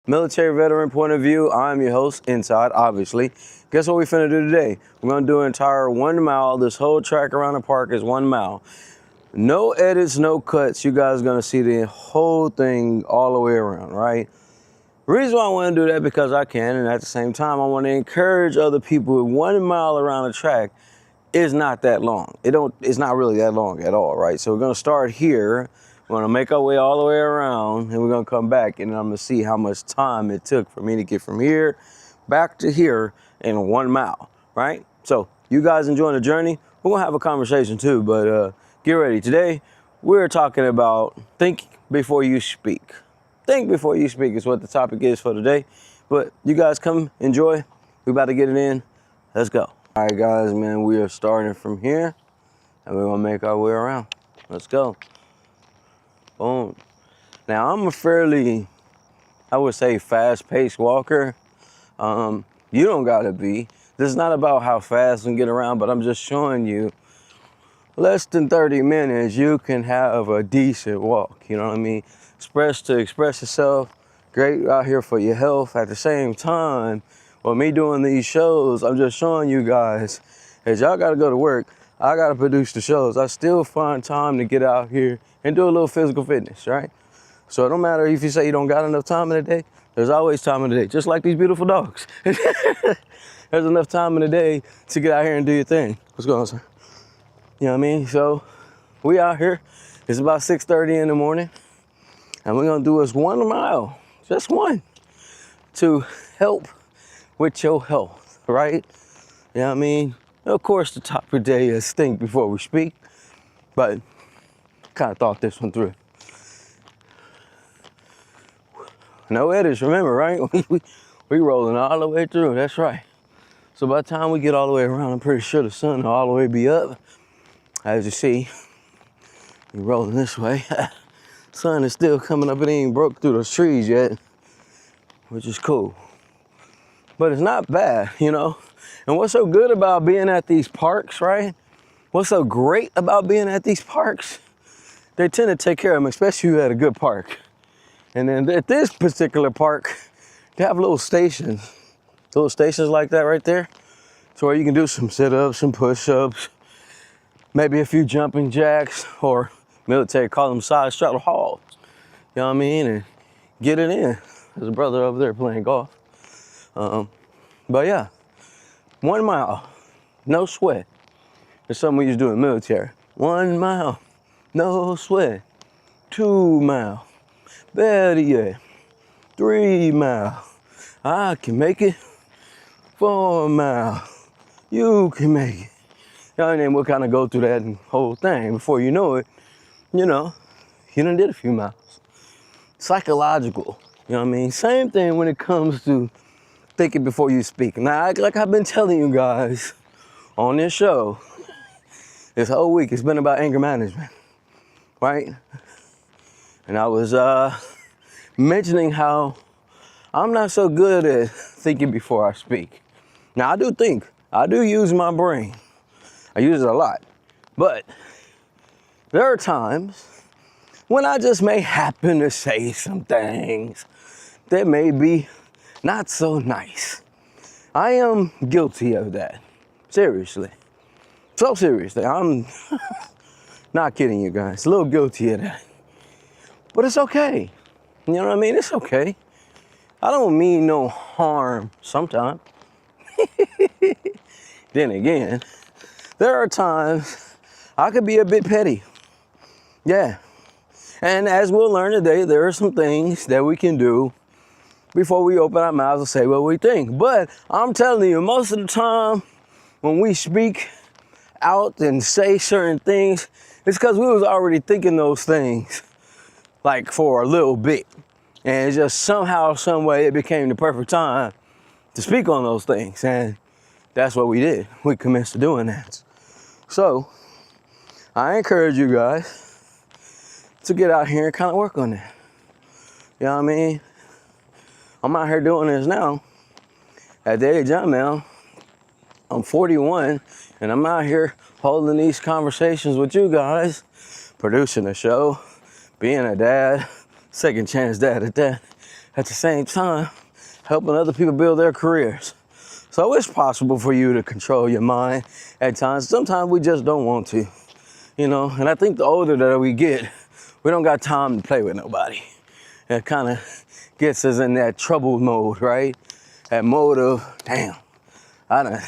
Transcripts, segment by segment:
Military veteran point of view. I'm your host, Inside, obviously. Guess what we finna do today? We're gonna do an entire 1 mile. This whole track around the park is 1 mile. No edits, no cuts. You guys are gonna see the whole thing all the way around, right? The reason why I wanna do that because I can, and at the same time, I wanna encourage other people. 1 mile around the track is not that long. It's not really that long at all, right? So we're gonna start here. We're gonna make our way all the way around, and we're gonna come back, and I'm gonna see how much time it took for me to get from here back to here in 1 mile, right? So you guys enjoying the journey? We're gonna have a conversation too, but get ready. Today, we're talking about think before you speak. Think before you speak is what the topic is for today. But you guys come enjoy. We about to get it in. Let's go. All right, guys, man, we are starting from here, and we're gonna make our way around. Let's go. Boom. Now, I'm a fairly, I would say, fast-paced walker. You don't gotta be. This is not about how fast we can get around, but I'm just showing you less than 30 minutes, you can have a decent walk. You know what I mean? Express yourself. Great out here for your health. At the same time, with me doing these shows, I'm just showing you guys, as y'all gotta go to work, I gotta produce the shows. I still find time to get out here and do a little physical fitness, right? So it don't matter if you say you don't got enough time in the day, there's always time in the day, just like these beautiful dogs. There's enough time in the day to get out here and do your thing. What's going on, sir? You know what I mean? So we out here. It's about 6:30 in the morning, and we're gonna do us 1 mile, just one, to help with your health, right? You know what I mean? Of course, the top of the day is think before we speak, but kind of thought this one through. No edits, remember, right? We rolling all the way through, that's right. So by the time we get all the way around, I'm pretty sure the sun will all the way be up. As you see, we rolling this way. Sun is still coming up, it ain't broke through those trees yet, which is cool. But it's not bad, you know? And what's so good about being at these parks, right? What's so great about being at these parks? They tend to take care of them, especially if you're at a good park. And then at this particular park, they have little stations like that right there. So where you can do some sit-ups, some push-ups, maybe a few jumping jacks, or military call them side straddle halls. You know what I mean? And get it in. There's a brother over there playing golf. But yeah, 1 mile, no sweat. It's something we used to do in the military. 1 mile, no sweat. 2 mile, better yet, 3 mile. I can make it. 4 mile, you can make it. You know, and then we'll kind of go through that whole thing. Before you know it, you know, you done did a few miles. Psychological, you know what I mean? Same thing when it comes to thinking before you speak. Now, like I've been telling you guys on this show, this whole week, it's been about anger management, right? And I was mentioning how I'm not so good at thinking before I speak. Now, I do think. I do use my brain. I use it a lot. But there are times when I just may happen to say some things that may be not so nice. I am guilty of that. Seriously. So seriously. I'm not kidding you guys. A little guilty of that. But it's okay. You know what I mean? It's okay. I don't mean no harm sometimes. Then again, there are times I could be a bit petty. Yeah. And as we'll learn today, there are some things that we can do before we open our mouths and say what we think. But I'm telling you, most of the time when we speak out and say certain things, it's because we was already thinking those things like for a little bit. And just somehow, some way, it became the perfect time to speak on those things. And that's what we did. We commenced doing that. So I encourage you guys to get out here and kind of work on that. You know what I mean? I'm out here doing this now. At the age I'm now, I'm 41, and I'm out here holding these conversations with you guys, producing a show, being a dad, second chance dad at that. at the same time, helping other people build their careers. So it's possible for you to control your mind at times. Sometimes we just don't want to, you know? And I think the older that we get, we don't got time to play with nobody. It kind of gets us in that trouble mode, right? That mode of, damn, I done,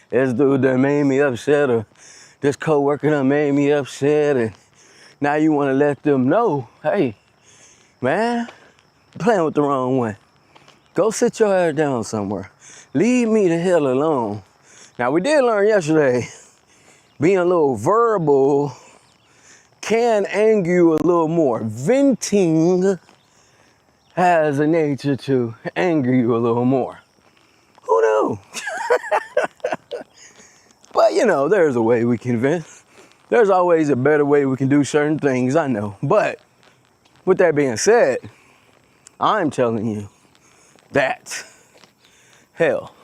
this dude done made me upset, or this coworker done made me upset, and now you want to let them know, hey, man, you're playing with the wrong one. Go sit your ass down somewhere. Leave me the hell alone. Now, we did learn yesterday, being a little verbal can anger you a little more. Venting has a nature to anger you a little more. Who knew? But, you know, there's a way we can vent. There's always a better way we can do certain things, I know. But with that being said, I'm telling you that, hell,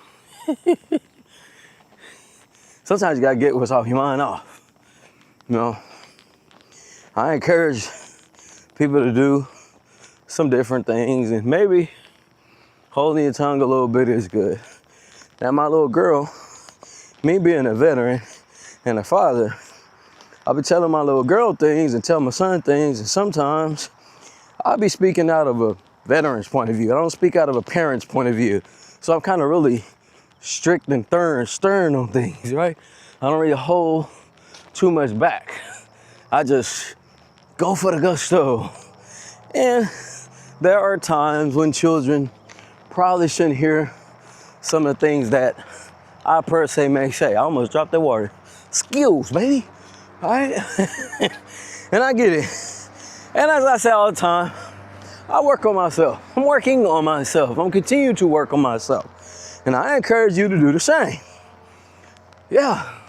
sometimes you gotta get what's off your mind off. You know, I encourage people to do some different things, and maybe holding your tongue a little bit is good. Now, my little girl, me being a veteran and a father, I'll be telling my little girl things and tell my son things, and sometimes I'll be speaking out of a veteran's point of view. I don't speak out of a parent's point of view. So I'm kind of really strict and stern on things, right? I don't really hold too much back. I just go for the gusto. And there are times when children probably shouldn't hear some of the things that I per se may say. I almost dropped that water. Skills, baby. All right? And I get it. And as I say all the time, I work on myself. I'm working on myself. I'm continuing to work on myself. And I encourage you to do the same. Yeah.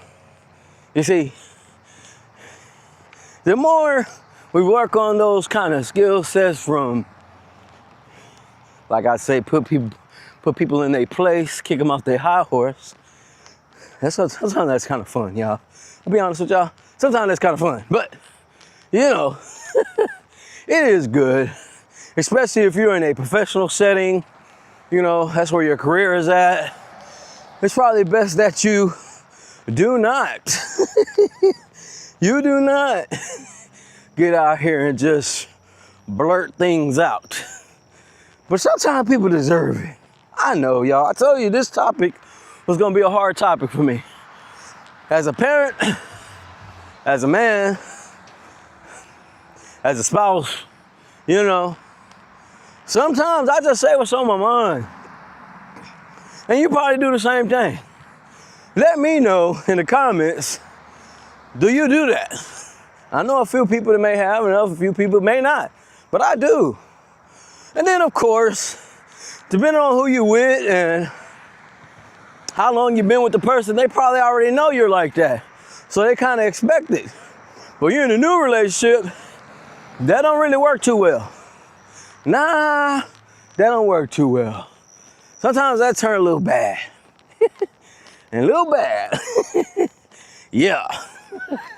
You see, the more we work on those kind of skill sets from, like I say, put people in their place, kick them off their high horse. Sometimes that's kind of fun, y'all. I'll be honest with y'all. Sometimes that's kind of fun. But, you know, it is good. Especially if you're in a professional setting, you know, that's where your career is at. It's probably best that you do not, you do not get out here and just blurt things out. But sometimes people deserve it. I know, y'all. I told you this topic was gonna be a hard topic for me. As a parent, as a man, as a spouse, you know, sometimes I just say what's on my mind. And you probably do the same thing. Let me know in the comments, do you do that? I know a few people that may have and a few people may not, but I do. And then of course, depending on who you with and how long you've been with the person, they probably already know you're like that. So they kind of expect it. But you're in a new relationship, that don't really work too well. Nah, that don't work too well. Sometimes that turn a little bad. And a little bad. Yeah.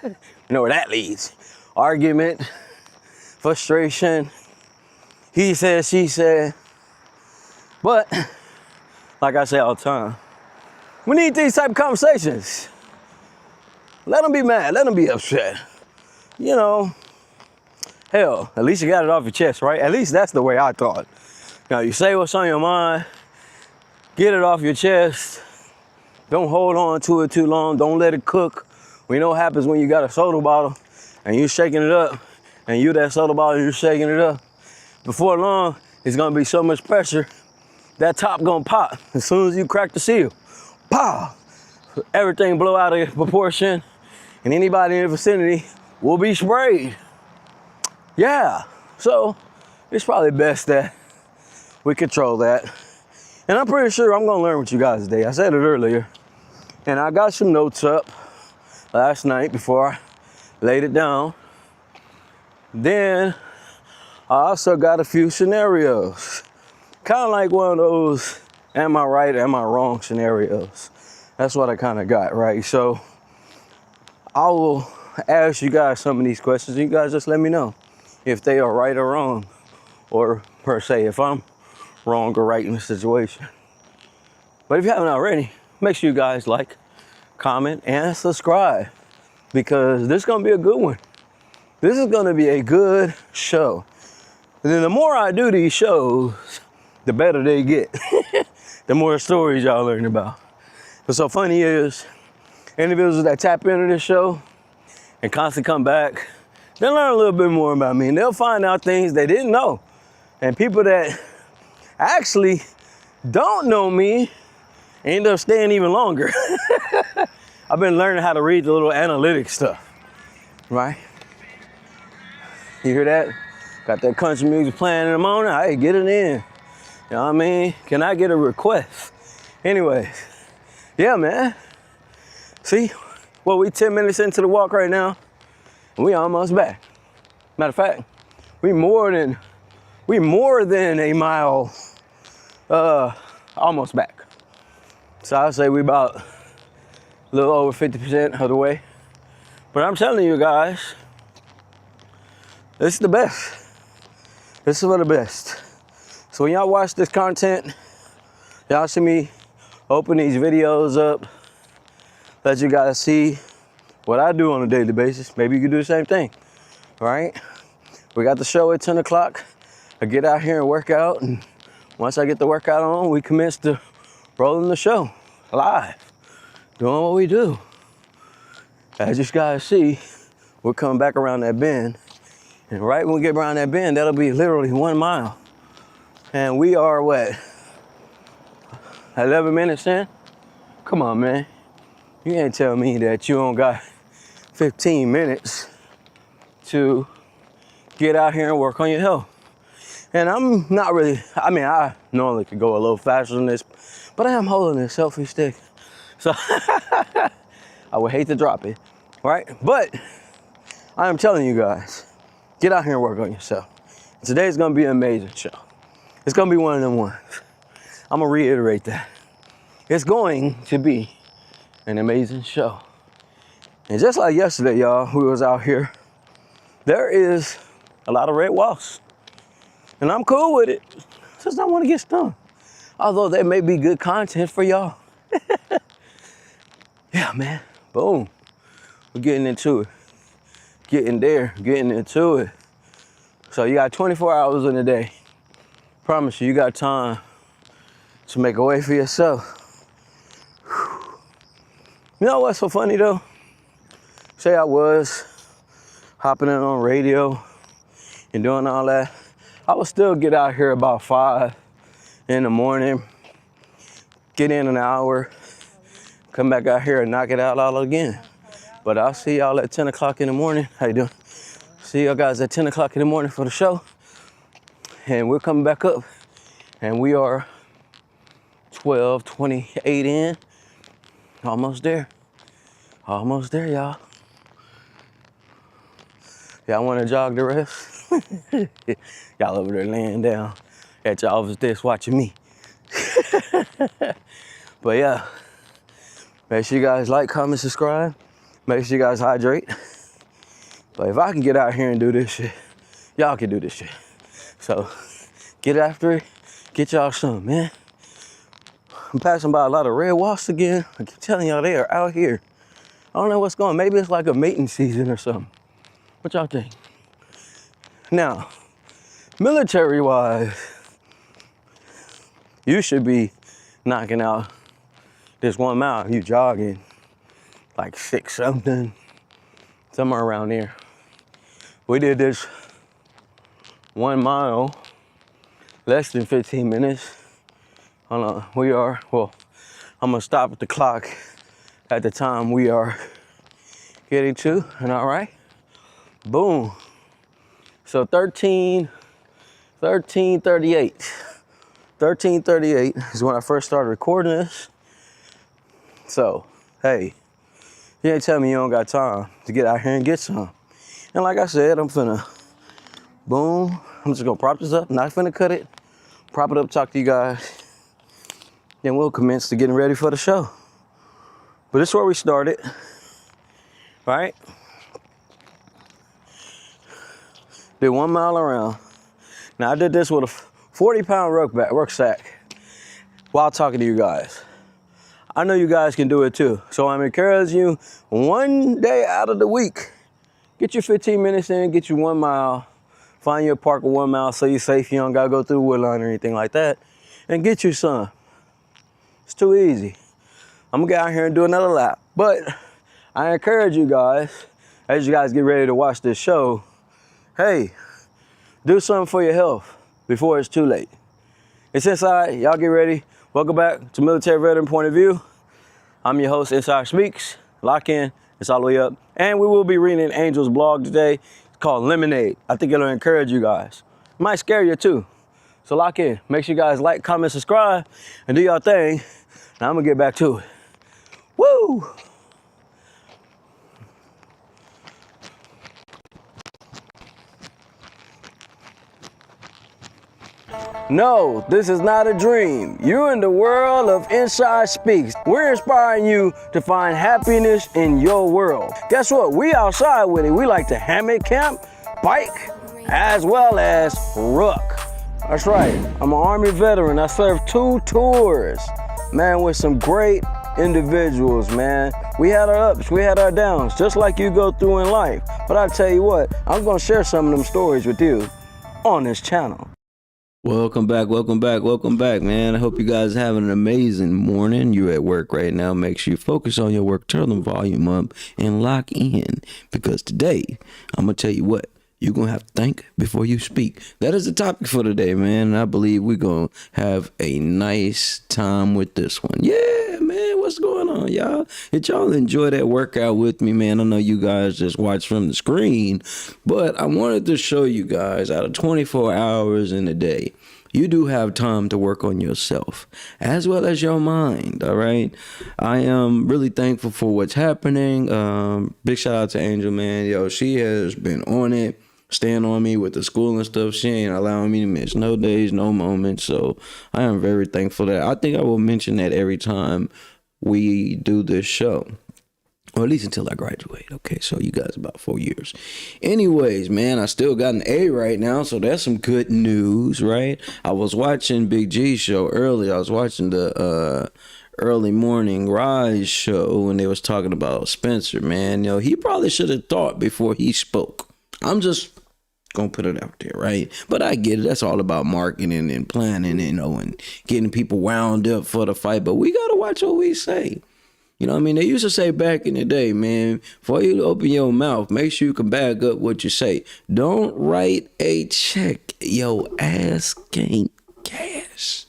You know where that leads. Argument, frustration, he said, she said. But, like I say all the time, we need these type of conversations. Let them be mad, let them be upset. You know, hell, at least you got it off your chest, right? At least that's the way I thought. Now, you say what's on your mind, get it off your chest. Don't hold on to it too long. Don't let it cook. We know what happens when you got a soda bottle and you're shaking it up, and you that soda bottle, you're shaking it up. Before long, it's gonna be so much pressure, that top gonna pop as soon as you crack the seal. Pow! Everything blow out of proportion, and anybody in the vicinity will be sprayed. Yeah, so it's probably best that we control that. And I'm pretty sure I'm gonna learn with you guys today. I said it earlier, and I got some notes up last night before I laid it down. Then I also got a few scenarios. Kind of like one of those, am I right, am I wrong scenarios. That's what I kind of got, right? So I will ask you guys some of these questions, and you guys just let me know if they are right or wrong or per se if I'm wrong or right in the situation. But if you haven't already, make sure you guys like, comment, and subscribe, because this is gonna be a good one. This is gonna be a good show. And then the more I do these shows, the better they get. The more stories y'all learn about. What's so funny is, individuals that tap into this show and constantly come back, they'll learn a little bit more about me, and they'll find out things they didn't know. And people that actually don't know me end up staying even longer. I've been learning how to read the little analytics stuff, right? You hear that? Got that country music playing in the morning. Hey, get it in. You know what I mean? Can I get a request? Anyways, yeah, man. See, well, we 10 minutes into the walk right now, and we almost back. Matter of fact, we more than a mile, almost back. So I'll say we about a little over 50% of the way. But I'm telling you guys, this is the best. This is for the best. So when y'all watch this content, y'all see me open these videos up, let you guys see what I do on a daily basis. Maybe you can do the same thing, right? We got the show at 10 o'clock. I get out here and work out, and once I get the workout on, we commence to rolling the show live, doing what we do. As you guys see, we're coming back around that bend, and right when we get around that bend, that'll be literally 1 mile. And we are what, 11 minutes in? Come on, man. You can't tell me that you don't got 15 minutes to get out here and work on your health. And I'm not really, I normally could go a little faster than this, but I am holding this selfie stick. So I would hate to drop it, right? But I am telling you guys, get out here and work on yourself. Today's gonna be an amazing show. It's gonna be one of them ones. I'm gonna reiterate that. It's going to be an amazing show. And just like yesterday, y'all, we was out here, there is a lot of red walls. And I'm cool with it. Just don't want to get stung. Although that may be good content for y'all. Yeah, man. Boom. We're getting into it. Getting into it. So you got 24 hours in a day. Promise you, you got time to make a way for yourself. Whew. You know what's so funny though? Say I was hopping in on radio and doing all that. I would still get out here about 5 in the morning, get in an hour, come back out here and knock it out all again. But I'll see y'all at 10 o'clock in the morning. How you doing? See y'all guys at 10 o'clock in the morning for the show. And we're coming back up. And we are 12:28 in. Almost there. Almost there, y'all. Y'all want to jog the rest? Y'all over there laying down at your office desk watching me. But yeah, make sure you guys like, comment, subscribe. Make sure you guys hydrate. But if I can get out here and do this shit, y'all can do this shit. So get after it. Get y'all some, man. I'm passing by a lot of red wasps again. I keep telling y'all they are out here. I don't know what's going on. Maybe it's like a mating season or something. What y'all think? Now, military-wise, you should be knocking out this 1 mile. You jogging like 6 something, somewhere around there. We did this 1 mile, less than 15 minutes. Hold on, I'm gonna stop at the clock at the time we are getting to, and all right, boom. So 13:38 is when I first started recording this. So, hey, you ain't tell me you don't got time to get out here and get some. And like I said, I'm just gonna prop this up, not finna cut it, prop it up, talk to you guys, then we'll commence to getting ready for the show. But this is where we started, right? Did 1 mile around. Now I did this with a 40-pound rucksack while talking to you guys. I know you guys can do it too. So I'm encouraging you, one day out of the week, get your 15 minutes in, get you 1 mile, find your park of 1 mile so you're safe, you don't gotta go through the wood line or anything like that, and get you some. It's too easy. I'm gonna get out here and do another lap. But I encourage you guys, as you guys get ready to watch this show, hey, do something for your health before it's too late. It's Inside, y'all get ready. Welcome back to Military Veteran Point of View. I'm your host, Inside Speaks. Lock in, it's all the way up. And we will be reading Angel's blog today. It's called Lemonade. I think it'll encourage you guys. It might scare you too. So lock in. Make sure you guys like, comment, subscribe, and do your thing. Now I'm gonna get back to it. Woo! No, this is not a dream. You're in the world of Inside Speaks. We're inspiring you to find happiness in your world. Guess what? We outside with it. We like to hammock camp, bike, as well as ruck. That's right. I'm an Army veteran. I served 2 tours, man, with some great individuals, man. We had our ups, we had our downs, just like you go through in life. But I tell you what, I'm gonna share some of them stories with you on this channel. Welcome back, man. I hope you guys are having an amazing morning. You're at work right now. Make sure you focus on your work, turn the volume up, and lock in. Because today, I'm going to tell you what, you're going to have to think before you speak. That is the topic for today, man. And I believe we're going to have a nice time with this one. Yeah, man, what's going on, y'all? Did y'all enjoy that workout with me, man? I know you guys just watch from the screen, but I wanted to show you guys out of 24 hours in a day, you do have time to work on yourself as well as your mind. All right. I am really thankful for what's happening. Big shout out to Angel, man. Yo, she has been on it, staying on me with the school and stuff. She ain't allowing me to miss no days, no moments. So I am very thankful that I think I will mention that every time we do this show. Or at least until I graduate. Okay, so you guys about 4 years. Anyways, man, I still got an A right now, so that's some good news, right? I was watching Big G's show earlier. I was watching the early morning rise show when they was talking about Spencer, man. You know, he probably should have thought before he spoke. I'm just gonna put it out there, right? But I get it. That's all about marketing and planning, you know, and getting people wound up for the fight. But we gotta watch what we say. You know what I mean? They used to say back in the day, man, before you open your mouth, make sure you can back up what you say. Don't write a check your ass can't cash.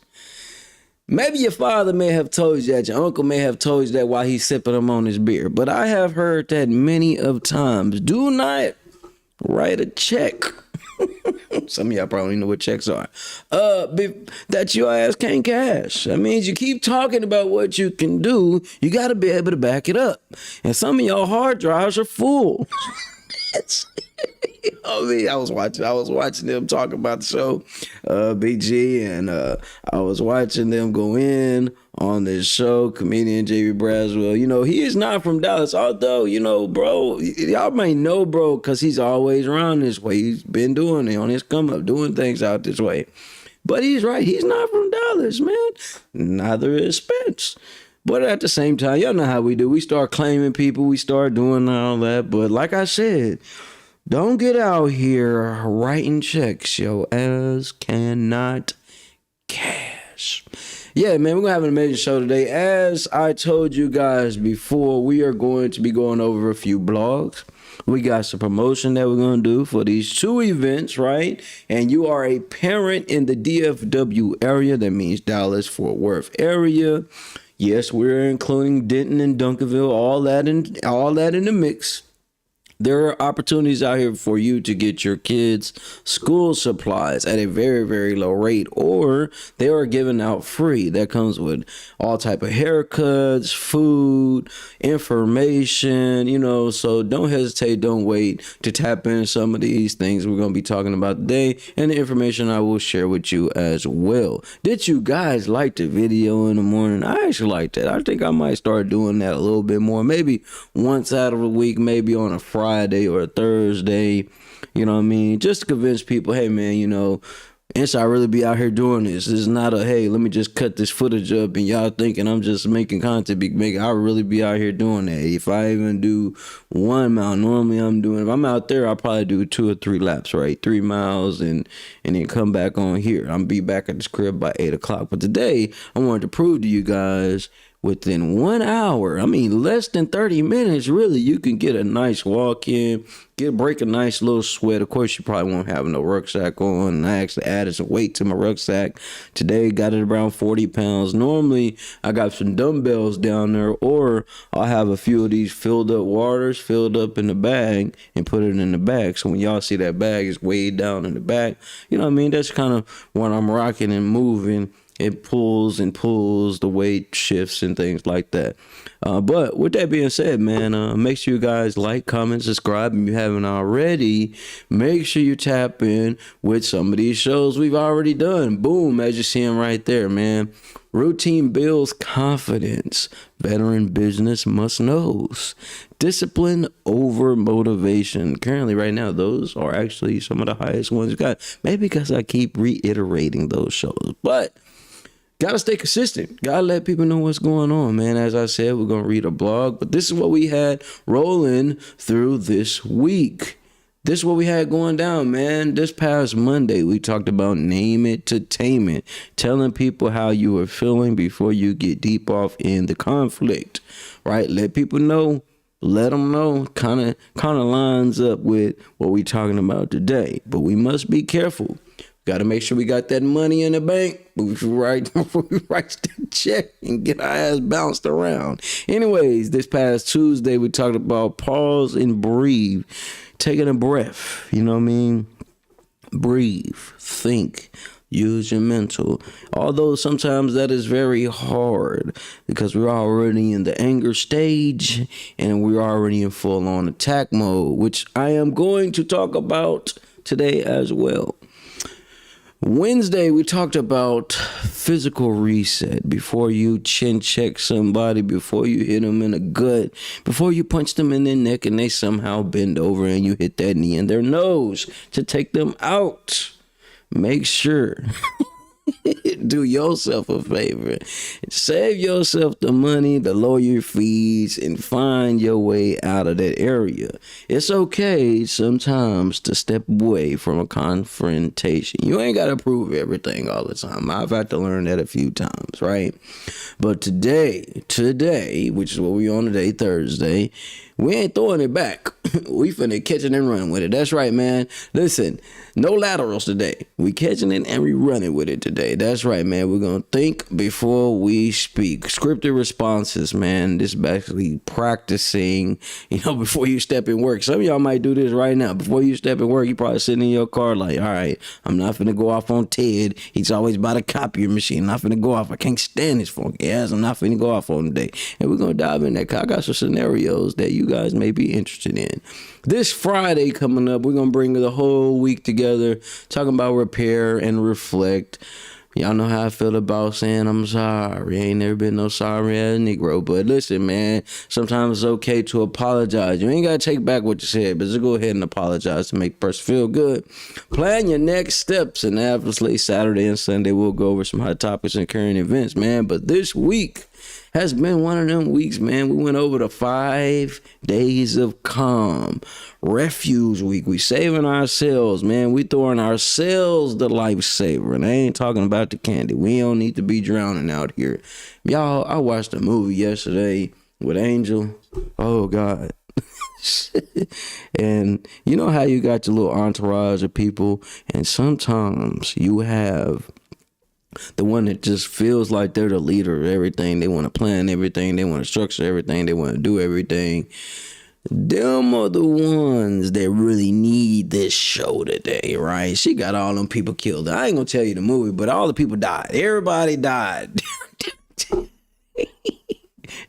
Maybe your father may have told you that, your uncle may have told you that while he's sipping them on his beer. But I have heard that many of times. Do not write a check. Some of y'all probably know what checks are. That your ass can't cash. That means you keep talking about what you can do. You got to be able to back it up. And some of y'all hard drives are full. I mean, I was watching them talk about the show, BG, and I was watching them go in on this show, comedian JB Braswell. You know, he is not from Dallas, although, you know, bro, y'all may know bro because he's always around this way. He's been doing it on his come up, doing things out this way. But he's right. He's not from Dallas, man. Neither is Spence. But at the same time, y'all know how we do. We start claiming people. We start doing all that. But like I said, don't get out here writing checks your ass cannot cash. Yeah, man, we're going to have an amazing show today. As I told you guys before, we are going to be going over a few blogs. We got some promotion that we're going to do for these 2 events, right? And you are a parent in the DFW area. That means Dallas-Fort Worth area. Yes, we're including Denton and Duncanville, all that in the mix. There are opportunities out here for you to get your kids school supplies at a very, very low rate, or they are given out free. That comes with all type of haircuts, food, information, you know, so don't hesitate, don't wait to tap in some of these things we're going to be talking about today and the information I will share with you as well. Did you guys like the video in the morning? I actually like that. I think I might start doing that a little bit more, maybe once out of a week, maybe on a Friday or a Thursday, you know what I mean? Just to convince people, hey man, you know, I really be out here doing this. This is not a, hey, let me just cut this footage up and y'all thinking I'm just making content. I really be out here doing that. If I even do 1 mile, normally if I'm out there, I'll probably do 2 or 3 laps, right? 3 miles and then come back on here. I'm be back at this crib by 8 o'clock. But today, I wanted to prove to you guys within 1 hour, I mean, less than 30 minutes, really, you can get a nice walk in, break a nice little sweat. Of course, you probably won't have no rucksack on. And I actually added some weight to my rucksack. Today, got it around 40 pounds. Normally, I got some dumbbells down there, or I'll have a few of these filled up waters filled up in the bag and put it in the bag. So when y'all see that bag is weighed down in the back, you know what I mean? That's kind of when I'm rocking and moving. It pulls and pulls, the weight shifts and things like that. But with that being said, man, make sure you guys like, comment, subscribe. If you haven't already, make sure you tap in with some of these shows we've already done. Boom, as you see them right there, man. Routine builds confidence. Veteran business must knows. Discipline over motivation. Currently, right now, those are actually some of the highest ones we got. Maybe because I keep reiterating those shows. But gotta stay consistent. Gotta let people know what's going on, man. As I said, we're gonna read a blog, but this is what we had rolling through this week. This is what we had going down, man. This past Monday, we talked about name it to tame it, telling people how you are feeling before you get deep off in the conflict, right? Let people know. Let them know. Kind of lines up with what we're talking about today, but we must be careful. Got to make sure we got that money in the bank before we write the check and get our ass bounced around. Anyways, this past Tuesday, we talked about pause and breathe. Taking a breath, you know what I mean? Breathe, think, use your mental. Although sometimes that is very hard because we're already in the anger stage and we're already in full-on attack mode, which I am going to talk about today as well. Wednesday, we talked about physical reset. Before you chin check somebody, before you hit them in the gut, before you punch them in their neck and they somehow bend over and you hit that knee in their nose to take them out. Make sure do yourself a favor. Save yourself the money, the lawyer fees, and find your way out of that area. It's okay sometimes to step away from a confrontation. You ain't got to prove everything all the time. I've had to learn that a few times, right? But today, which is what we on today, Thursday, we ain't throwing it back. We finna catch it and run with it. That's right, man. Listen, no laterals today. We catching it and we running with it today. That's right, man. We're gonna think before we speak. Scripted responses, man. This is basically practicing, before you step in work. Some of y'all might do this right now. Before you step in work, you probably sitting in your car like, all right, I'm not finna go off on Ted. He's always by the copier machine. I'm not finna go off. I can't stand his funky ass. I'm not finna go off on today. And we're gonna dive in that. I got some scenarios that you guys may be interested in. This Friday coming up, we're going to bring the whole week together, talking about repair and reflect. Y'all know how I feel about saying I'm sorry. Ain't never been no sorry ass Negro. But listen, man, sometimes it's okay to apologize. You ain't got to take back what you said, but just go ahead and apologize to make the person feel good. Plan your next steps. And obviously, Saturday and Sunday, we'll go over some hot topics and current events, man. But this week has been one of them weeks, man. We went over the 5 days of calm. Refuge week. We saving ourselves, man. We throwing ourselves the lifesaver. And I ain't talking about the candy. We don't need to be drowning out here. Y'all, I watched a movie yesterday with Angel. Oh, God. And you know how you got your little entourage of people, and sometimes you have the one that just feels like they're the leader of everything. They want to plan everything. They want to structure everything. They want to do everything. Them are the ones that really need this show today, right? She got all them people killed. I ain't going to tell you the movie, but all the people died. Everybody died.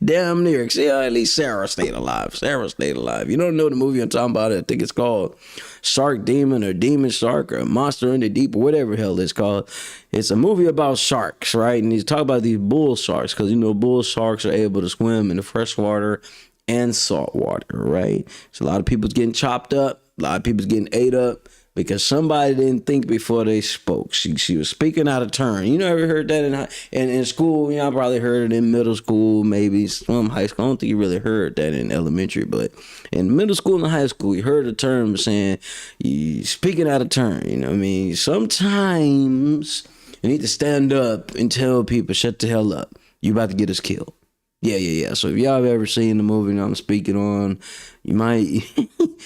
Damn near. See, at least Sarah stayed alive. You don't know the movie I'm talking about? I think it's called Shark Demon or Demon Shark or Monster in the Deep or whatever the hell it's called. It's a movie about sharks, right? And he's talking about these bull sharks because, bull sharks are able to swim in the fresh water and salt water, right? So a lot of people's getting chopped up. A lot of people's getting ate up. because somebody didn't think before they spoke. She was speaking out of turn. You ever heard that in school? I probably heard it in middle school, maybe some high school. I don't think you really heard that in elementary, but in middle school and high school, you heard a term saying you speaking out of turn. You know what I mean? Sometimes you need to stand up and tell people, shut the hell up. You about to get us killed. Yeah. So if y'all have ever seen the movie I'm speaking on, you might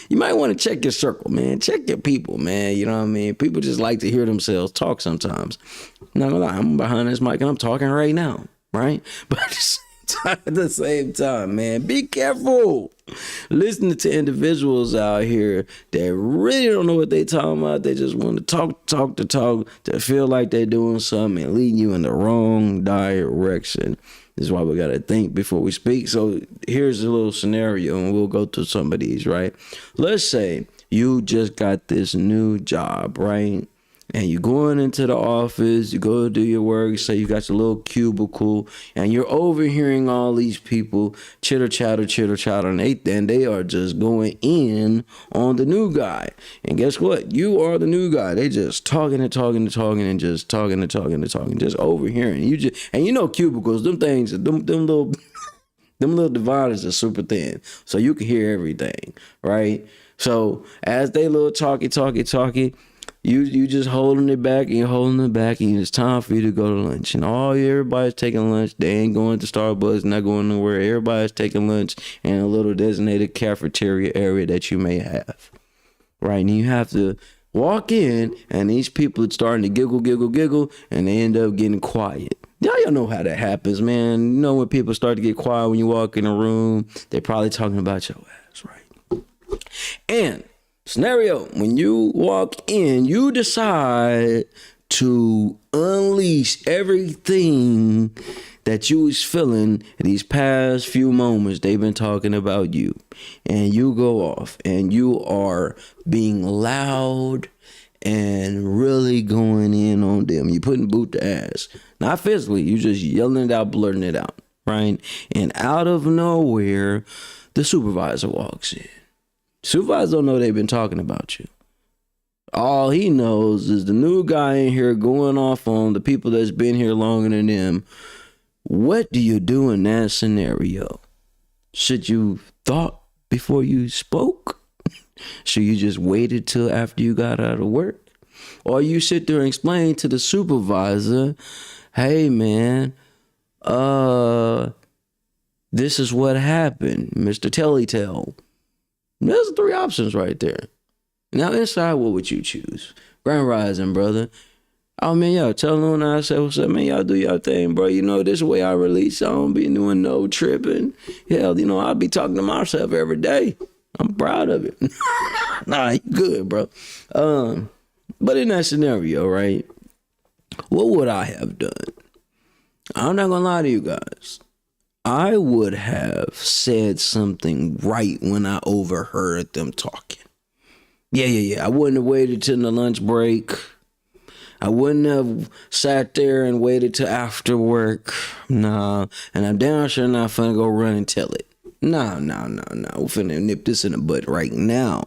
you might want to check your circle, man. Check your people, man. You know what I mean? People just like to hear themselves talk sometimes. I'm not gonna lie, I'm behind this mic and I'm talking right now, right? But at the same time, man, be careful listening to individuals out here that really don't know what they talking about. They just want to talk, to feel like they're doing something and leading you in the wrong direction. This is why we got to think before we speak. So here's a little scenario, and we'll go through some of these, right? Let's say you just got this new job, right? And you're going into the office, you go to do your work, say you got your little cubicle, and you're overhearing all these people chitter chatter, and they are just going in on the new guy. And guess what? You are the new guy. They just talking, just overhearing. Cubicles, them things, them little dividers are super thin, so you can hear everything, right? So as they little talkie, you just holding it back and it's time for you to go to lunch. And everybody's taking lunch. They ain't going to Starbucks, not going nowhere. Everybody's taking lunch in a little designated cafeteria area that you may have, right? And you have to walk in, and these people are starting to giggle, and they end up getting quiet. Y'all know how that happens, man. You know when people start to get quiet when you walk in a room, they're probably talking about your ass, right? And scenario, when you walk in, you decide to unleash everything that you was feeling these past few moments they've been talking about you. And you go off and you are being loud and really going in on them. You putting boot to ass. Not physically, you just yelling it out, blurting it out, right? And out of nowhere, the supervisor walks in. Supervisor don't know they've been talking about you. All he knows is the new guy in here going off on the people that's been here longer than them. What do you do in that scenario? Should you thought before you spoke? Should you just waited till after you got out of work? Or you sit there and explain to the supervisor, hey man, this is what happened, Mr. Tellytell. There's 3 options right there. Now inside, what would you choose? Grand Rising, brother. Oh man, y'all tell them I say what's up, man. Y'all do y'all thing, bro. You know this way I release. I don't be doing no tripping. Hell, I'll be talking to myself every day. I'm proud of it. Nah, you good, bro. But in that scenario, right? What would I have done? I'm not gonna lie to you guys. I would have said something right when I overheard them talking. Yeah. I wouldn't have waited till the lunch break. I wouldn't have sat there and waited till after work. Nah. And I'm damn sure not finna go run and tell it. No. We're finna nip this in the butt right now.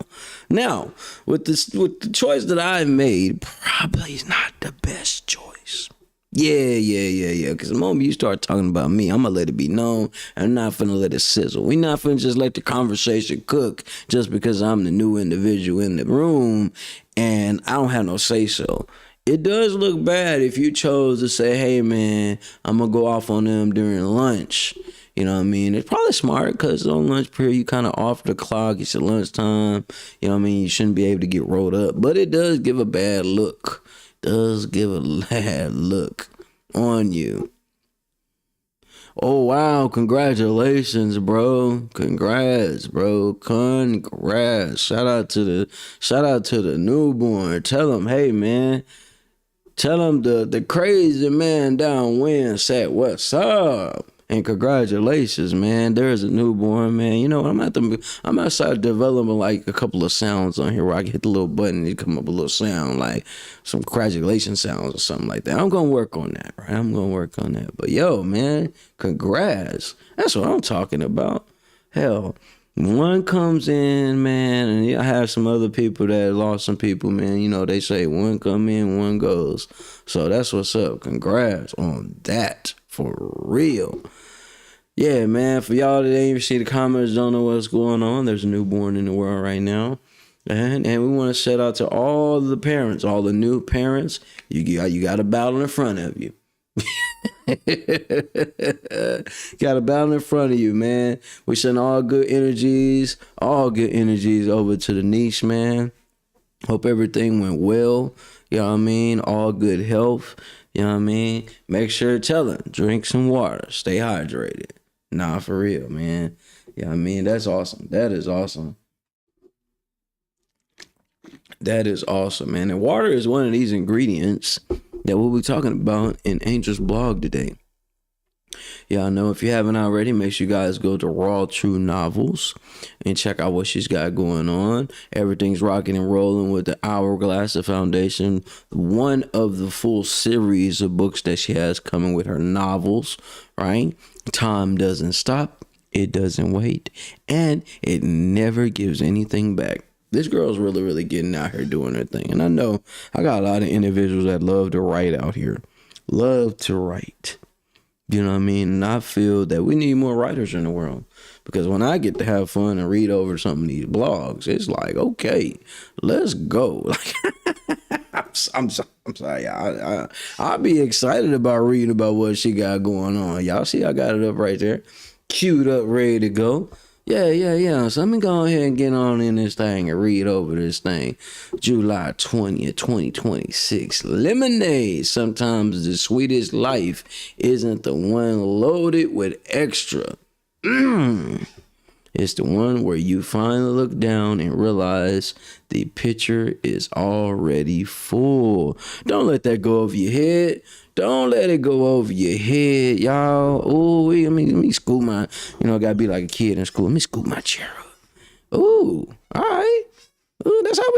Now, with the choice that I made, probably is not the best choice. Yeah. Because the moment you start talking about me, I'm going to let it be known. I'm not finna let it sizzle. We're not finna just let the conversation cook just because I'm the new individual in the room and I don't have no say-so. It does look bad if you chose to say, hey, man, I'm going to go off on them during lunch. You know what I mean? It's probably smart because on lunch period, you kind of off the clock. It's your lunchtime. You know what I mean? You shouldn't be able to get rolled up. But it does give a bad look. Does give a bad look on you. Oh, wow. Congratulations, bro. Congrats, bro. Congrats. Shout out to the newborn. Tell him, hey, man. Tell him the crazy man downwind said, what's up? And congratulations, man. There's a newborn, man. You know what? I'm gonna start developing like a couple of sounds on here where I can hit the little button and it come up a little sound, like some congratulations sounds or something like that. I'm gonna work on that, right? I'm gonna work on that. But yo, man, congrats. That's what I'm talking about. Hell, One comes in, man, and I have some other people that lost some people, man. You know, they say one come in, one goes. So that's what's up. Congrats on that, for real. Yeah, man, for y'all that ain't even see the comments, don't know what's going on, there's a newborn in the world right now. And we want to shout out to all the parents, all the new parents. You got a battle in front of you. Got a battle in front of you, man. We send all good energies over to the niche, man. Hope everything went well. You know what I mean? All good health. You know what I mean? Make sure to tell them, drink some water, stay hydrated. Nah, for real, man. You know what I mean? That's awesome. That is awesome. That is awesome, man. And water is one of these ingredients that we'll be talking about in Angel's blog today. Y'all know, if you haven't already, make sure you guys go to Raw True Novels and check out what she's got going on. Everything's rocking and rolling with the Hourglass Foundation, one of the full series of books that she has coming with her novels, right? Time doesn't stop, it doesn't wait, and it never gives anything back. This girl's really, really getting out here doing her thing. And I know I got a lot of individuals that love to write out here. Love to write. You know what I mean? And I feel that we need more writers in the world. Because when I get to have fun and read over some of these blogs, it's like, okay, let's go. Like, I'm sorry. I'll be excited about reading about what she got going on. Y'all see I got it up right there. Queued up, ready to go. Yeah. So let me go ahead and get on in this thing and read over this thing. July 20th, 2026. Lemonade. Sometimes the sweetest life isn't the one loaded with extra. It's the one where you finally look down and realize the picture is already full. Don't let that go over your head. Don't let it go over your head, y'all. Oh, let me scoot my, gotta be like a kid in school. Let me scoot my chair up. Ooh, all right. Ooh, that's how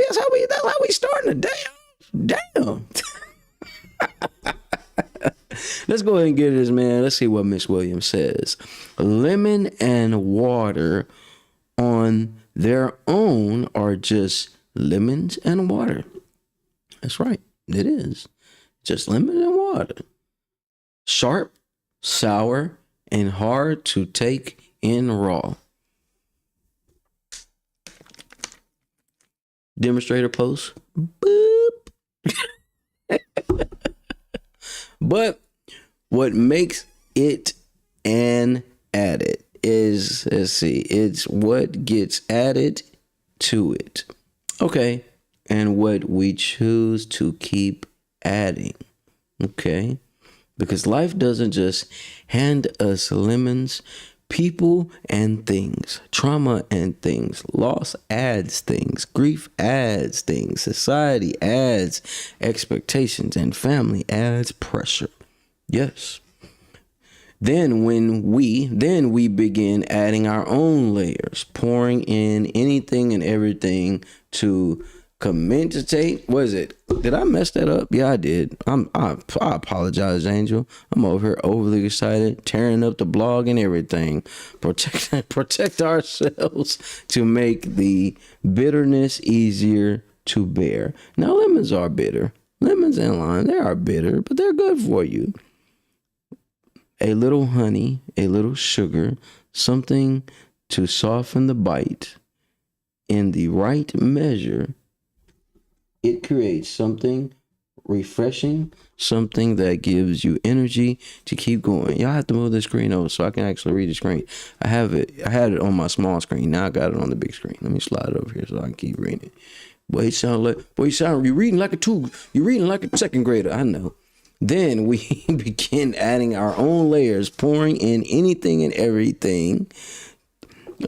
we starting the day. Damn. Let's go ahead and get this, man. Let's see what Miss Williams says. Lemon and water on their own are just lemons and water. That's right. It is. Just lemon and water. Sharp, sour, and hard to take in raw. Demonstrator post. Boop. But what makes it an added is, it's what gets added to it. Okay. And what we choose to keep adding. Okay. Because life doesn't just hand us lemons, people and things, trauma and things, loss adds things, grief adds things, society adds expectations, and family adds pressure. Yes. Then we begin adding our own layers, pouring in anything and everything to commentate. Was it? Did I mess that up? Yeah, I did. I apologize, Angel. I'm over here overly excited, tearing up the blog and everything. Protect ourselves to make the bitterness easier to bear. Now, lemons are bitter. Lemons and lime, they are bitter, but they're good for you. A little honey, a little sugar, something to soften the bite in the right measure. It creates something refreshing, something that gives you energy to keep going. Y'all have to move the screen over so I can actually read the screen. I had it on my small screen. Now I got it on the big screen. Let me slide it over here so I can keep reading it. You're reading like a second grader. I know. Then we begin adding our own layers, pouring in anything and everything.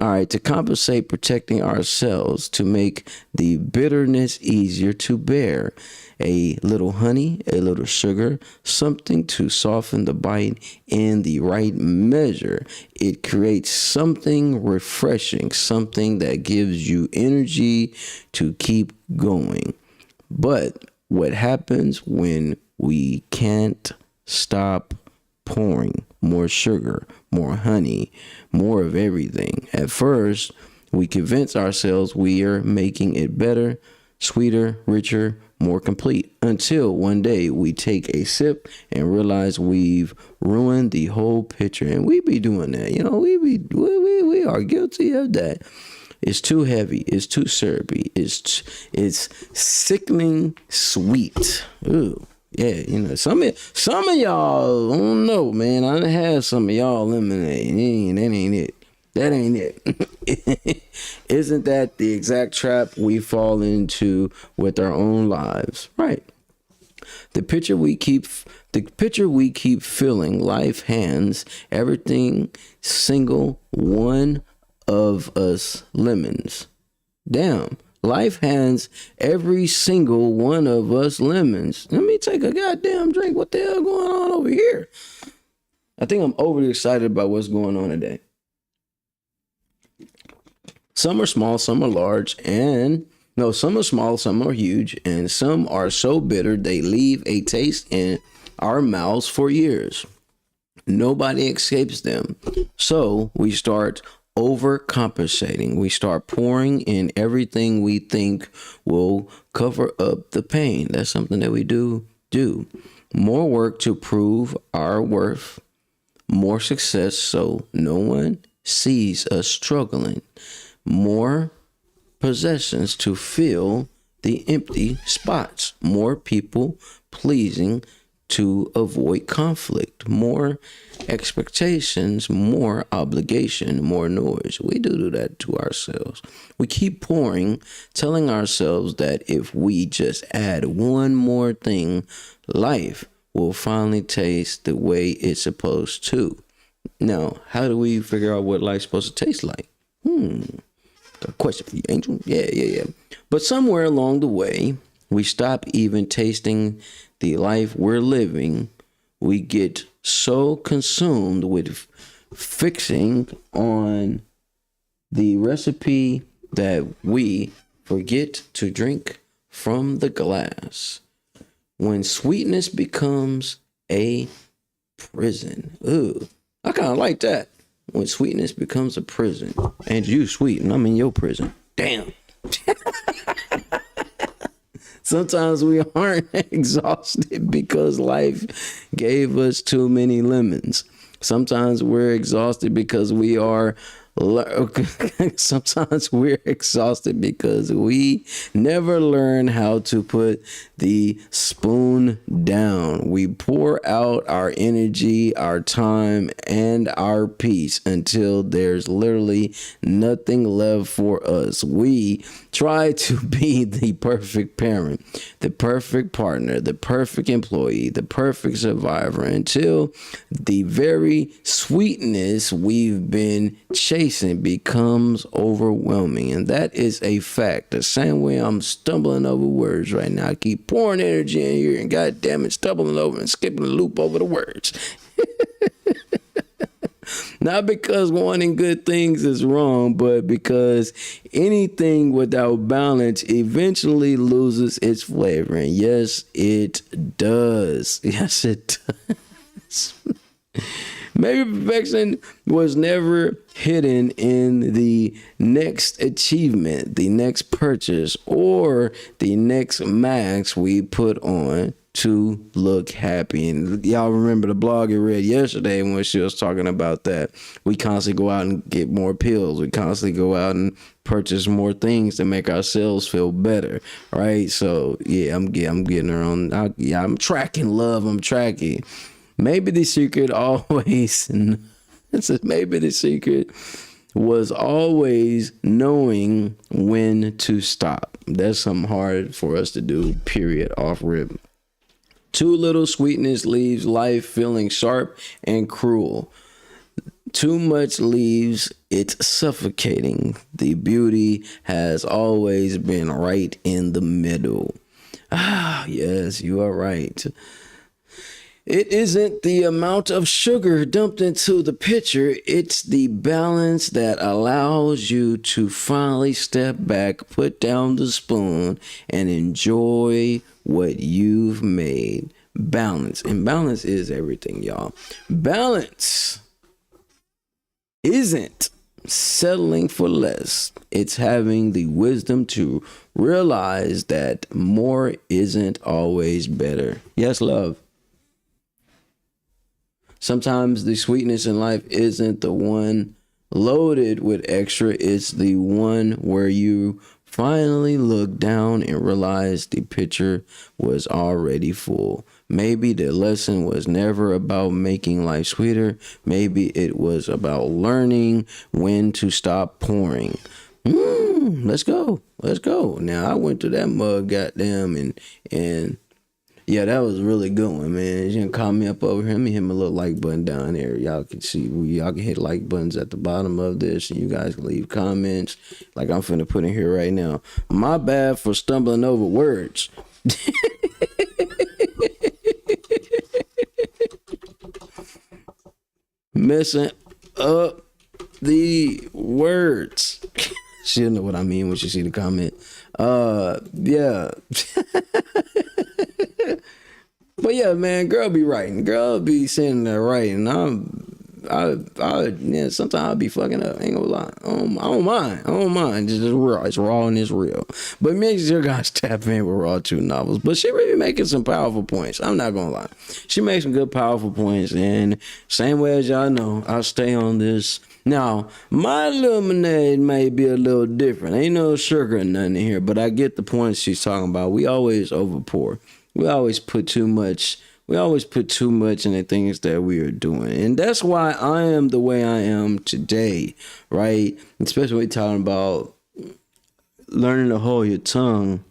All right, to compensate, protecting ourselves, to make the bitterness easier to bear. A little honey, a little sugar, something to soften the bite in the right measure. It creates something refreshing, something that gives you energy to keep going. But what happens when we can't stop pouring more sugar, more honey, more of everything? At first, We convince ourselves we are making it better, sweeter, richer, more complete, until one day we take a sip and realize we've ruined the whole picture. And we be doing that, you know, we are guilty of that. It's too heavy, it's too syrupy, it's sickening sweet. Ooh. Yeah, you know, some of y'all, I don't know, man. I done had some of y'all lemonade. That ain't it. That ain't it. Isn't that the exact trap we fall into with our own lives? Right. The picture we keep filling, life hands everything single one of us lemons. Damn. Life hands every single one of us lemons. Let me take a goddamn drink. What the hell going on over here? I think I'm overly excited about what's going on today. Some are small, some are large, and no, some are small, some are huge, and some are so bitter they leave a taste in our mouths for years. Nobody escapes them. So we start overcompensating. We start pouring in everything we think will cover up the pain. That's something that we do. More work to prove our worth, more success so no one sees us struggling, more possessions to fill the empty spots, more people pleasing to avoid conflict, more expectations, more obligation, more noise. We do that to ourselves. We keep pouring, telling ourselves that if we just add one more thing, life will finally taste the way it's supposed to. Now, how do we figure out what life's supposed to taste like? A question for you, Angel. Yeah. But somewhere along the way, we stop even tasting the life we're living. We get so consumed with fixing on the recipe that we forget to drink from the glass. When sweetness becomes a prison. Ooh, I kind of like that. When sweetness becomes a prison. And you sweet, and I'm in your prison. Damn. Sometimes we aren't exhausted because life gave us too many lemons. Sometimes we're exhausted because we never learn how to put the spoon down. We pour out our energy, our time, and our peace until there's literally nothing left for us. We try to be the perfect parent, the perfect partner, the perfect employee, the perfect survivor until the very sweetness we've been chasing becomes overwhelming. And that is a fact. The same way I'm stumbling over words right now. I keep pouring energy in here and goddamn it, stumbling over and skipping a loop over the words. Not because wanting good things is wrong, but because anything without balance eventually loses its flavor. And yes, it does. Yes, it does. Maybe perfection was never hidden in the next achievement, the next purchase, or the next mask we put on to look happy. And y'all remember the blog I read yesterday when she was talking about that. We constantly go out and get more pills. We constantly go out and purchase more things to make ourselves feel better, right? So yeah, I'm getting her on. I'm tracking love. I'm tracking. Maybe the secret was always knowing when to stop. That's something hard for us to do, period, off rip. Too little sweetness leaves life feeling sharp and cruel. Too much leaves it suffocating. The beauty has always been right in the middle. Ah, yes, you are right. It isn't the amount of sugar dumped into the pitcher. It's the balance that allows you to finally step back, put down the spoon, and enjoy what you've made. Balance. And balance is everything, y'all. Balance isn't settling for less. It's having the wisdom to realize that more isn't always better. Yes, love. Sometimes the sweetness in life isn't the one loaded with extra. It's the one where you finally look down and realize the picture was already full. Maybe the lesson was never about making life sweeter. Maybe it was about learning when to stop pouring. Let's go. Now I went to that mug, goddamn, and yeah, that was a really good one, man. You can call me up over here. Let me hit my little like button down there. Y'all can see, y'all can hit like buttons at the bottom of this, and you guys can leave comments like I'm finna put in here right now. My bad for stumbling over words. Messing up the words. She'll know what I mean when she see the comment. Yeah. But yeah, man, girl be writing. Girl be sitting there writing. Yeah, sometimes I'll be fucking up. Ain't gonna lie. I don't mind. It's just raw. It's raw and it's real. But make sure you guys tap in with Raw 2 novels. But she really making some powerful points. I'm not gonna lie. She makes some good, powerful points. And same way as y'all know, I'll stay on this. Now, my lemonade may be a little different. Ain't no sugar or nothing in here, but I get the point she's talking about. We always overpour. We always put too much in the things that we are doing. And that's why I am the way I am today, right? Especially when we're talking about learning to hold your tongue.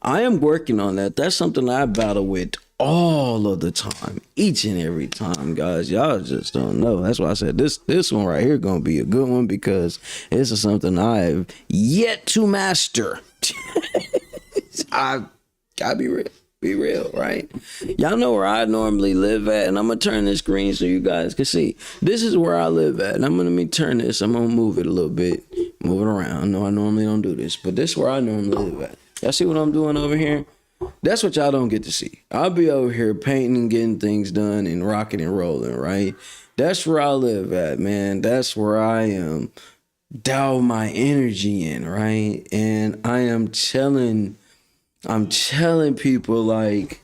I am working on that. That's something I battle with all of the time, each and every time, guys. Y'all just don't know. That's why I said this one right here gonna be a good one, because this is something I've yet to master. I gotta be real, right? Y'all know where I normally live at, and I'm gonna turn this screen so you guys can see. This is where I live at, and let me turn this. I'm gonna move it a little bit, move it around. No, I normally don't do this, but this is where I normally live at. Y'all see what I'm doing over here? That's what y'all don't get to see. I'll be over here painting and getting things done and rocking and rolling, right? That's where I live at, man. That's where I am. Dial my energy in, right? And I am telling people, like,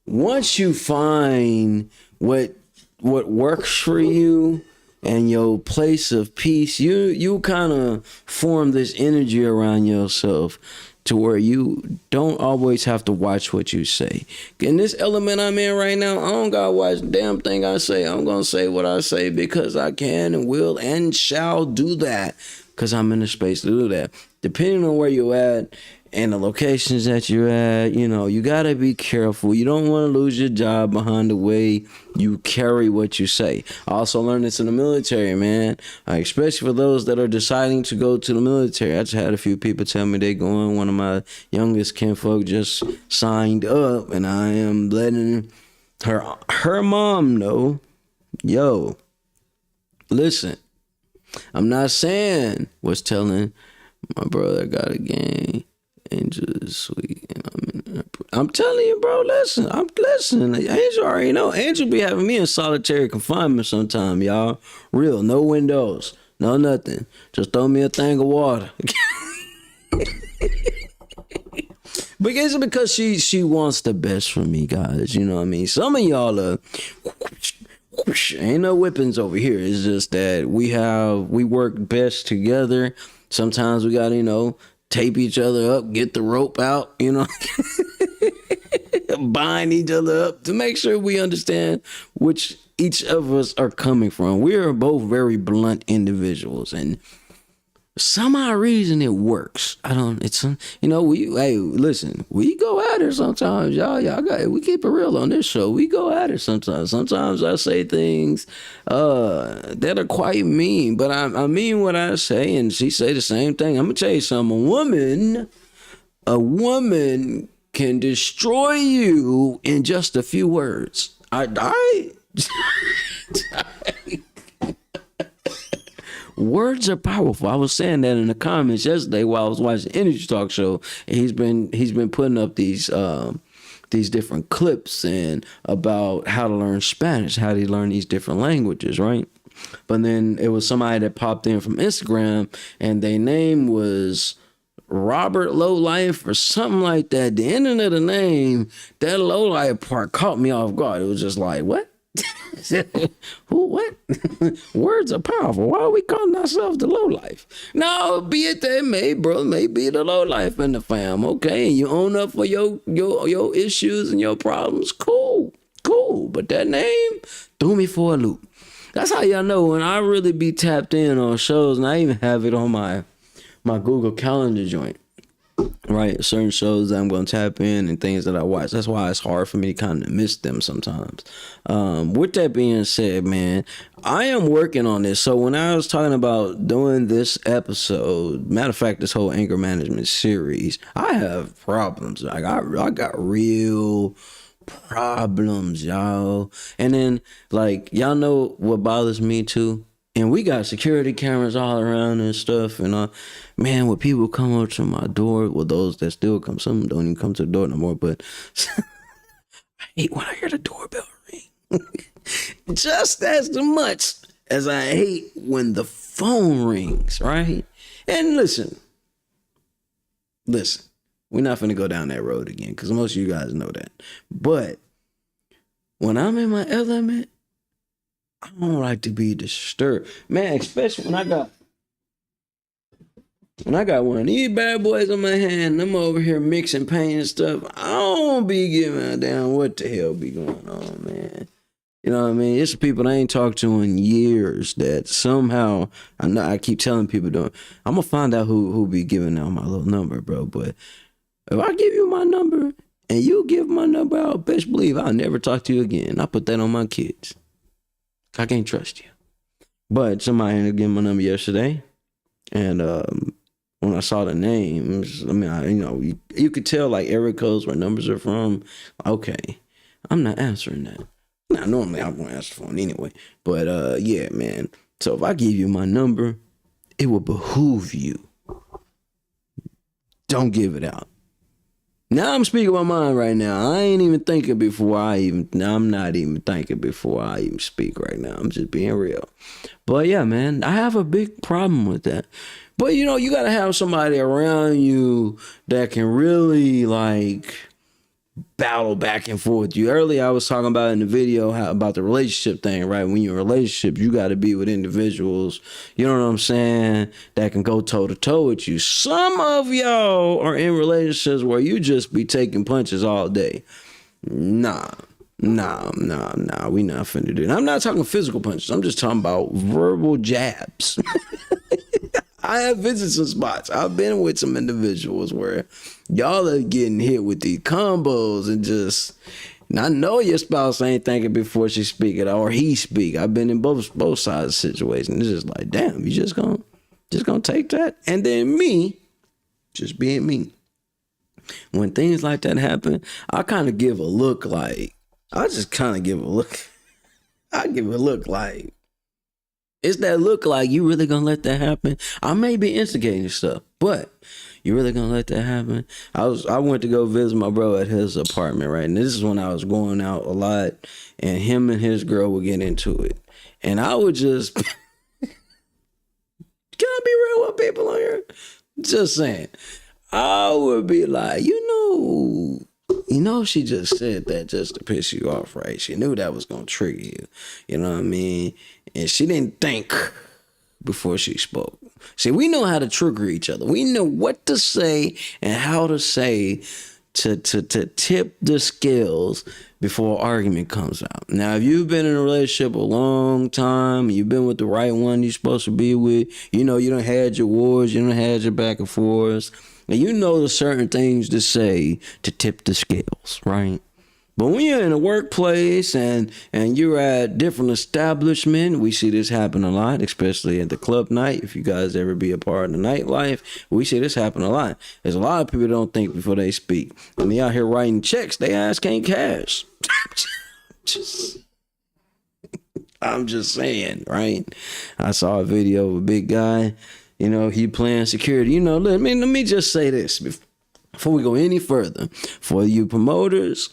once you find what works for you and your place of peace, you kind of form this energy around yourself to where you don't always have to watch what you say. In this element I'm in right now, I don't gotta watch the damn thing I say. I'm gonna say what I say because I can and will and shall do that, because I'm in the space to do that. Depending on where you're at and the locations that you're at, you gotta be careful. You don't want to lose your job behind the way you carry what you say. I also learned this in the military, man. Especially for those that are deciding to go to the military. I just had a few people tell me they going. One of my youngest kinfolk just signed up, and I am letting her mom know, yo, listen, I'm not saying what's telling my brother got a game. Angel is sweet, and I'm telling you, bro. Listen. Angel already know. Angel be having me in solitary confinement sometime, y'all. Real, no windows, no nothing. Just throw me a thing of water. But it's because she wants the best for me, guys. You know what I mean? Some of y'all are. Ain't no whippings over here. It's just that we work best together. Sometimes we gotta, tape each other up, get the rope out, bind each other up to make sure we understand which each of us are coming from. We are both very blunt individuals, and some odd reason it works. Listen, we go at it sometimes, we keep it real on this show. We go at it sometimes. Sometimes I say things that are quite mean, but I mean what I say, and she say the same thing. I'm gonna tell you something. A woman can destroy you in just a few words. Words are powerful. I was saying that in the comments yesterday while I was watching the Energy Talk Show, and he's been putting up these different clips and about how to learn Spanish, how to learn these different languages, right? But then it was somebody that popped in from Instagram, and their name was Robert Lowlife or something like that. The ending of the name, that Lowlife part caught me off guard. It was just like, what? Who? What? Words are powerful. Why are we calling ourselves the Lowlife? No, be it that may, bro, may be the Lowlife in the fam. Okay, and you own up for your issues and your problems. Cool. But that name threw me for a loop. That's how y'all know when I really be tapped in on shows, and I even have it on my Google Calendar joint, right? Certain shows that I'm going to tap in and things that I watch. That's why it's hard for me to kind of miss them sometimes. With that being said, man, I am working on this. So when I was talking about doing this episode, matter of fact, this whole anger management series, I have problems. Like I got real problems, y'all. And then, like, y'all know what bothers me too? And we got security cameras all around and stuff. And man, when people come up to my door, well, those that still come, some don't even come to the door no more. But I hate when I hear the doorbell ring, just as much as I hate when the phone rings, right? And listen, we're not finna go down that road again because most of you guys know that. But when I'm in my element, I don't like to be disturbed, man. Especially when I got one of these bad boys in my hand, I'm over here mixing paint and stuff. I don't be giving a damn what the hell be going on, man. You know what I mean? It's people I ain't talked to in years that somehow I keep telling people, I'm gonna find out who be giving out my little number, bro. But if I give you my number and you give my number out, best believe I'll never talk to you again. I put that on my kids. I can't trust you. But somebody ended up getting my number yesterday, and when I saw the name, you could tell like area codes where numbers are from. Okay, I'm not answering that. Now normally I won't answer the phone anyway, but yeah, man. So if I give you my number, it will behoove you. Don't give it out. Now I'm speaking my mind right now. I ain't even thinking I'm not even thinking before I even speak right now. I'm just being real. But yeah, man, I have a big problem with that. But you gotta have somebody around you that can really like battle back and forth. Earlier I was talking about in the video about the relationship thing, right? When you're in a relationship, you got to be with individuals, you know what I'm saying, that can go toe to toe with you. Some of y'all are in relationships where you just be taking punches all day. Nah, we not finna do that. I'm not talking physical punches. I'm just talking about verbal jabs. I have visited some spots. I've been with some individuals where y'all are getting hit with these combos and I know your spouse ain't thinking before she speak it or he speak. I've been in both sides of the situation. It's just like, damn, you just gonna take that? And then me, just being me. When things like that happen, I kind of give a look like, I give a look like, it's that look like, you really gonna let that happen? I may be instigating stuff, but you really gonna let that happen? I went to go visit my bro at his apartment, right? And this is when I was going out a lot, and him and his girl would get into it. And I would just, can I be real with people on here? Just saying. I would be like, she just said that just to piss you off, right? She knew that was gonna trigger you. You know what I mean? And she didn't think before she spoke. See, we know how to trigger each other. We know what to say and how to say to tip the scales before an argument comes out. Now, if you've been in a relationship a long time, you've been with the right one you're supposed to be with, you done had your wars, you done had your back and forths, and you know the certain things to say to tip the scales, right? But when you're in a workplace and you're at different establishments, we see this happen a lot, especially at the club night. If you guys ever be a part of the nightlife, we see this happen a lot. There's a lot of people that don't think before they speak. When they out here writing checks, they ass can't cash. I'm just saying, right? I saw a video of a big guy, he playing security. Let me just say this before we go any further. For you promoters,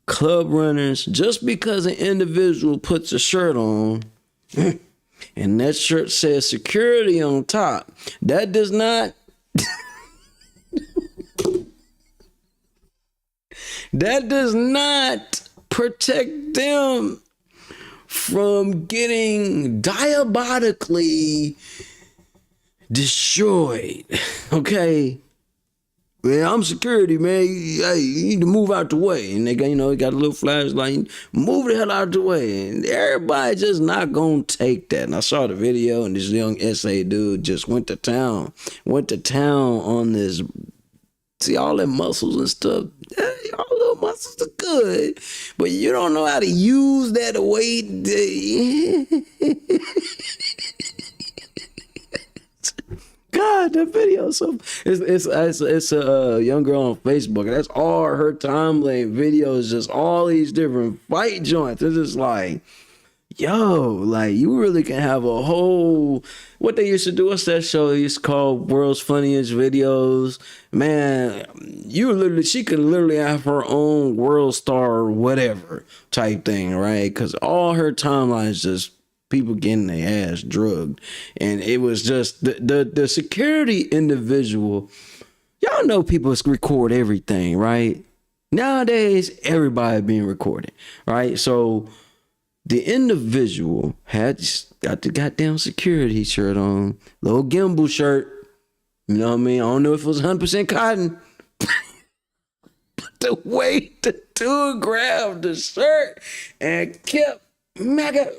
club runners, just because an individual puts a shirt on And that shirt says security on top. That does not that does not protect them from getting diabolically destroyed. Okay. Man, I'm security, man. Hey, you need to move out the way. And they got, they got a little flashlight. Move the hell out the way. And everybody just not gonna take that. And I saw the video, and this young SA dude just went to town on this. See all them muscles and stuff. Yeah, all little muscles are good, but you don't know how to use that weight. God, that video. So it's a young girl on Facebook. And that's all her timeline videos. Just all these different fight joints. It's just like, yo, like you really can have a whole. What they used to do, what's that show? It's called World's Funniest Videos. Man, she could literally have her own world star whatever type thing, right? Because all her timelines just people getting their ass drugged. And it was just the security individual. Y'all know people record everything, right? Nowadays, everybody being recorded, right? So the individual got the goddamn security shirt on, little gimbal shirt. You know what I mean? I don't know if it was 100% cotton. But the way the dude grabbed the shirt and kept MAGA,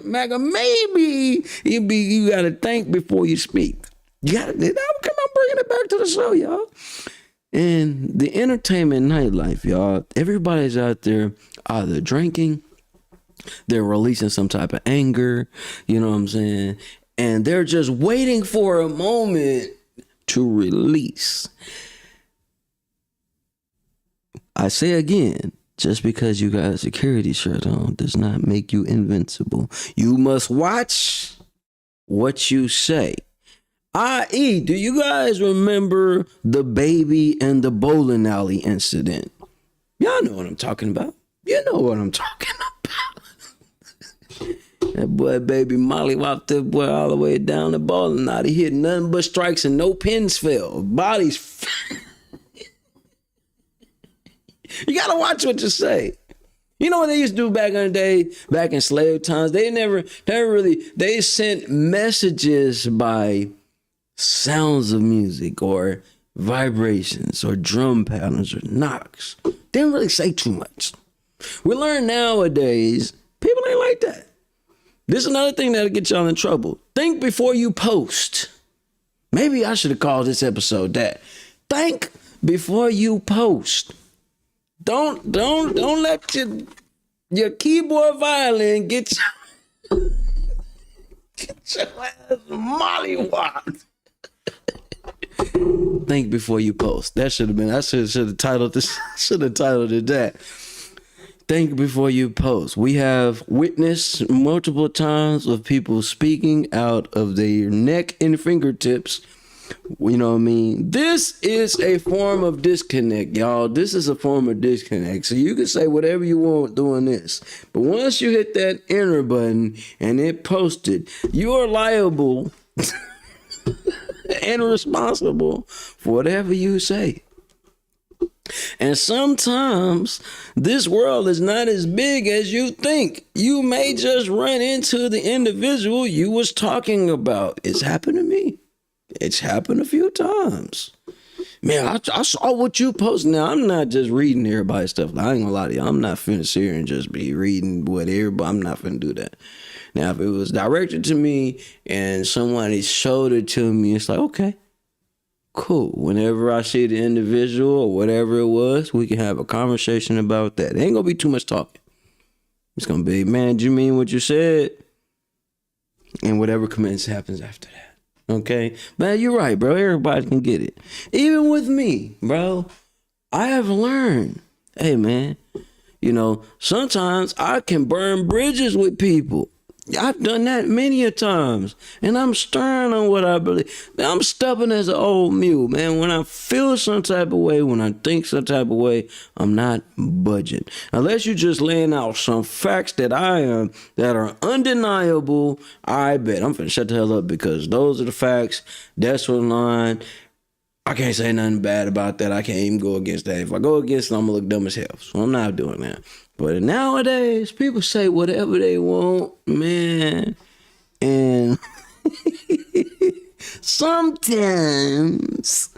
maybe you gotta think before you speak. You gotta come on, bringing it back to the show, y'all. And the entertainment nightlife, y'all. Everybody's out there either drinking, they're releasing some type of anger, you know what I'm saying? And they're just waiting for a moment to release. I say again, just because you got a security shirt on does not make you invincible. You must watch what you say. I.e., do you guys remember the baby and the bowling alley incident? Y'all know what I'm talking about. You know what I'm talking about. That boy, baby Molly, whopped that boy all the way down the bowling alley. He hit nothing but strikes and no pins fell. Bodies. You gotta watch what you say. You know what they used to do back in the day, back in slave times? They sent messages by sounds of music or vibrations or drum patterns or knocks. They didn't really say too much. We learn nowadays, people ain't like that. This is another thing that'll get y'all in trouble. Think before you post. Maybe I should have called this episode that. Think before you post. Don't let your keyboard violin get your ass mollywopped. Think before you post. That should have been. I should have titled this. Should have titled it that. Think before you post. We have witnessed multiple times of people speaking out of their neck and fingertips. You know what I mean? This is a form of disconnect, y'all. This is a form of disconnect. So you can say whatever you want doing this. But once you hit that enter button and it posted, you are liable and responsible for whatever you say. And sometimes this world is not as big as you think. You may just run into the individual you was talking about. It's happened to me. It's happened a few times. Man, I saw what you posted. Now, I'm not just reading everybody's stuff. I ain't gonna lie to you. I'm not finna sit here and just be reading what everybody. I'm not finna do that. Now, if it was directed to me and somebody showed it to me, it's like, okay, cool. Whenever I see the individual or whatever it was, we can have a conversation about that. It ain't gonna be too much talking. It's gonna be, man, do you mean what you said? And whatever comments happens after that. Okay, man, you're right, bro. Everybody can get it. Even with me, bro, I have learned, hey, man, sometimes I can burn bridges with people. I've done that many a times, and I'm stern on what I believe. I'm stubborn as an old mule, man. When I feel some type of way, when I think some type of way, I'm not budging. Unless you're just laying out some facts that are undeniable, I bet I'm finna shut the hell up because those are the facts. That's what line. I can't say nothing bad about that. I can't even go against that. If I go against it, I'm gonna look dumb as hell. So I'm not doing that. But nowadays, people say whatever they want, man. And sometimes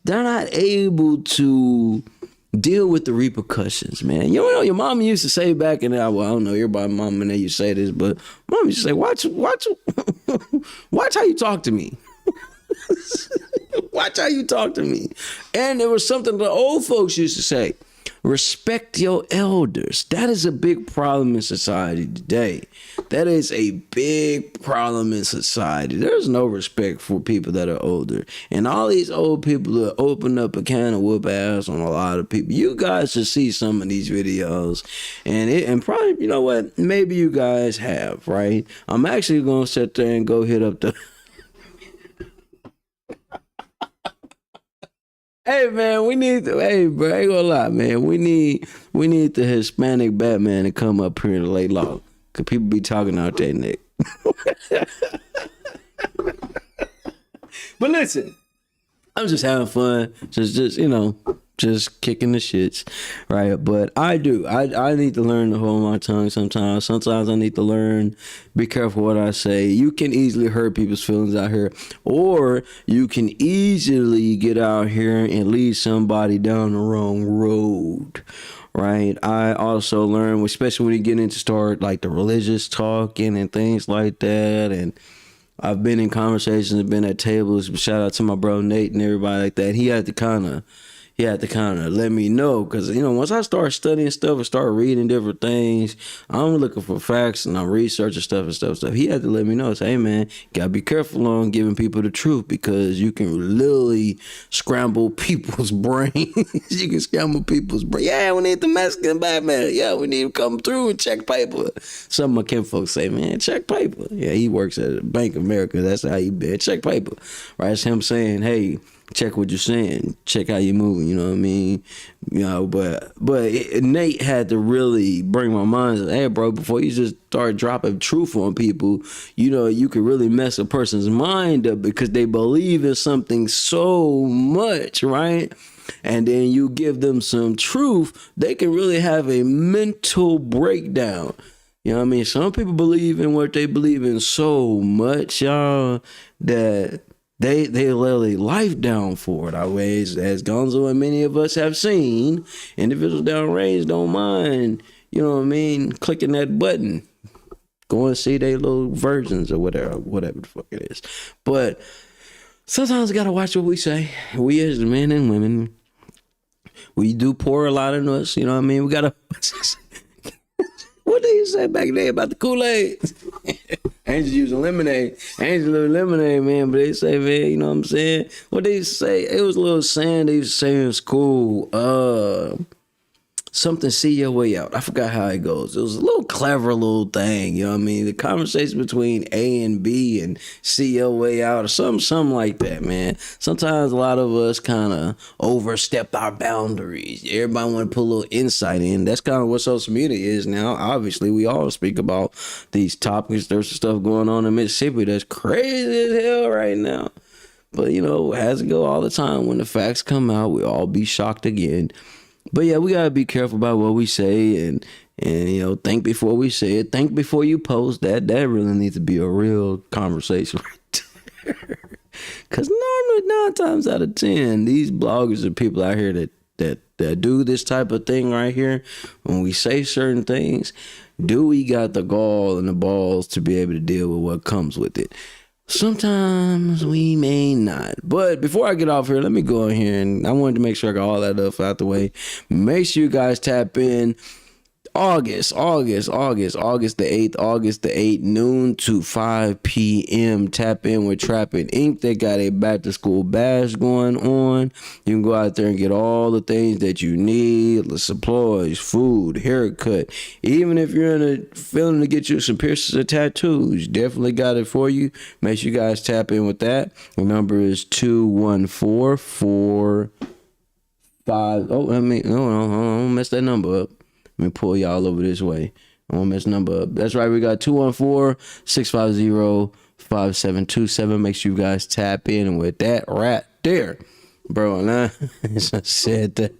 they're not able to deal with the repercussions, man. You know, your mom used to say back in the, well, I don't know, everybody mom and they used to say this, but mom used to say, watch how you talk to me. Watch how you talk to me. And there was something the old folks used to say, respect your elders. That is a big problem in society today. That is a big problem in society. There's no respect for people that are older. And all these old people that open up a can of whoop ass on a lot of people. You guys should see some of these videos. And probably, you know what? Maybe you guys have, right? I'm actually going to sit there and go hit up the... Hey man, hey bro, I ain't gonna lie, man. We need the Hispanic Batman to come up here and lay low. Cause people be talking out there, Nick. But listen, I'm just having fun. Just you know, just kicking the shits, right? But I need to learn to hold my tongue sometimes. Sometimes I need to learn, be careful what I say. You can easily hurt people's feelings out here, or you can easily get out here and lead somebody down the wrong road, right? I also learned, especially when you get into start like the religious talking and things like that, and I've been in conversations, been at tables. Shout out to my bro Nate and everybody like that. He had to kind of let me know, because you know, once I start studying stuff and start reading different things, I'm looking for facts and I'm researching stuff. He had to let me know, say, hey man, gotta be careful on giving people the truth, because you can literally scramble people's brains. You can scramble people's brains. Yeah, we need the Mexican Batman. Yeah, we need to come through and check paper. Some of my kin folks say, man, check paper. Yeah, he works at Bank of America. That's how he been. Check paper. Right? It's him saying, hey, check what you're saying. Check how you're moving. You know what I mean? You know, but Nate had to really bring my mind. Hey, bro, before you just start dropping truth on people, you know, you could really mess a person's mind up because they believe in something so much, right? And then you give them some truth, they can really have a mental breakdown. You know what I mean? Some people believe in what they believe in so much, y'all, that They lay life down for it. Always, as Gonzo and many of us have seen, individuals downrange don't mind, you know what I mean, clicking that button, go and see their little versions or whatever the fuck it is. But sometimes we gotta watch what we say. We as men and women, we do pour a lot of us, you know what I mean? We gotta... What did you say back there about the Kool-Aid? Angels using lemonade. Angels using lemonade, man. But they say, man, you know what I'm saying? What they say? It was a little saying they used to say in school. Something, see your way out. I forgot how it goes. It was a little clever little thing, you know what I mean? The conversation between A and B and see your way out or something like that, man. Sometimes a lot of us kind of overstep our boundaries. Everybody want to put a little insight in. That's kind of what social media is now. Obviously, we all speak about these topics. There's some stuff going on in Mississippi that's crazy as hell right now. But, you know, it has to go all the time. When the facts come out, we all be shocked again. But yeah, we gotta be careful about what we say and you know, think before we say it. Think before you post. That really needs to be a real conversation right there. Cause normally 9 times out of 10, these bloggers are people out here that do this type of thing right here. When we say certain things, do we got the gall and the balls to be able to deal with what comes with it? Sometimes we may not. But before I get off here, let me go in here, and I wanted to make sure I got all that stuff out the way. Make sure you guys tap in August the 8th, noon to 5 p.m. Tap in with Trapping Inc. They got a back to school bash going on. You can go out there and get all the things that you need, the supplies, food, haircut. Even if you're in a feeling to get you some piercings or tattoos, definitely got it for you. Make sure you guys tap in with that. The number is 214-5. Oh, I mean, no, mess that number up. Let me pull y'all over this way. I won't mess the number up. That's right. We got 214-650-5727. Make sure you guys tap in with that right there. Bro, and I said that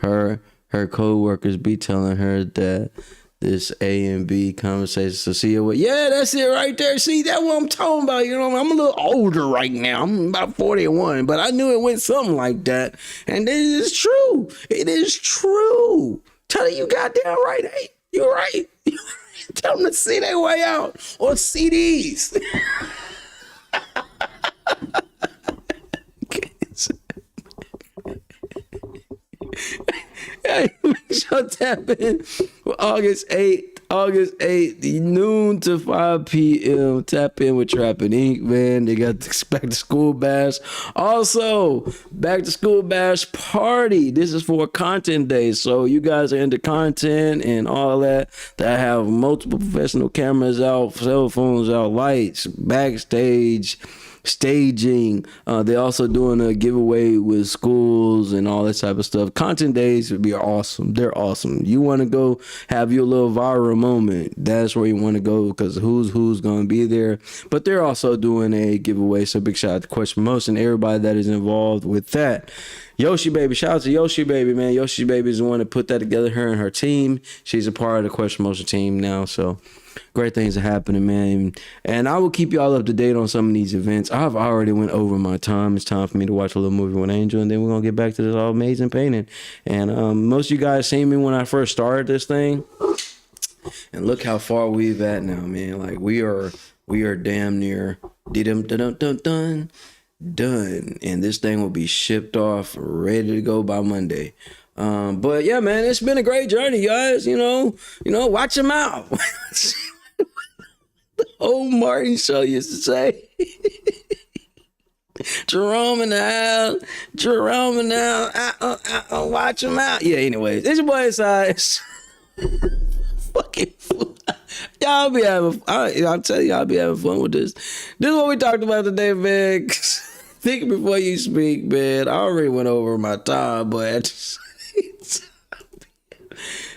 her co-workers be telling her that this A and B conversation. So see it with, yeah, that's it right there. See, that's what I'm talking about. You know, I'm a little older right now. I'm about 41, but I knew it went something like that. And it is true. It is true. Tell you goddamn right. Hey, you're right. Tell them to see their way out or CDs. Hey, make sure tap in August 8th, noon to 5 p.m. Tap in with Trapping Inc., man. They got the back to school bash. Also, back to school bash party. This is for content day. So you guys are into content and all that. That have multiple professional cameras out, cell phones out, lights, backstage, staging. They're also doing a giveaway with schools and all that type of stuff. Content days would be awesome. They're awesome. You want to go have your little viral moment, that's where you want to go, because who's going to be there. But they're also doing a giveaway, so big shout out to Quest Promotion, everybody that is involved with that. Yoshi Baby, shout out to Yoshi Baby, man. Yoshi Baby is the one that put that together, her and her team. She's a part of the Quest Promotion team now, so great things are happening, man. And I will keep y'all up to date on some of these events. I've already went over my time. It's time for me to watch a little movie with Angel, and then we're going to get back to this all amazing painting. And most of you guys seen me when I first started this thing. And look how far we've at now, man. Like, we are damn near done. And this thing will be shipped off, ready to go by Monday. But yeah, man, it's been a great journey, guys. You know, watch them out. The old Martin show used to say. Jerome and Al, watch them out. Yeah, anyways, it's your boy Size. Fucking fool. Y'all be having, I'll tell you, I'll be having fun with this. This is what we talked about today, man. Think before you speak, man. I already went over my time, but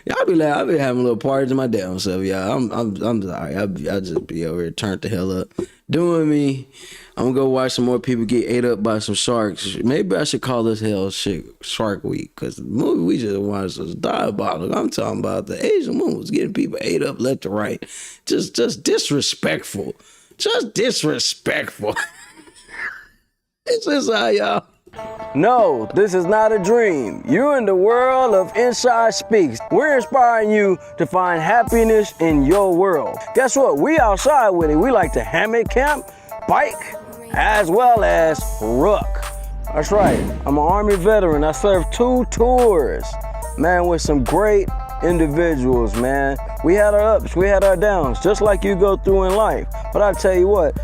y'all be like, I be having little parties in my damn self, y'all. I'm sorry. I'll just be over here turned the hell up. Doing me. I'm gonna go watch some more people get ate up by some sharks. Maybe I should call this hell shit Shark Week, because the movie we just watched was diabolical. I'm talking about the Asian woman was getting people ate up left to right. Just disrespectful. Just disrespectful. It's just how y'all. No, this is not a dream. You're in the world of Inside Speaks. We're inspiring you to find happiness in your world. Guess what? We outside with it. We like to hammock camp, bike, as well as ruck. That's right. I'm an Army veteran. I served 2 tours, man, with some great individuals, man. We had our ups, we had our downs, just like you go through in life. But I tell you what,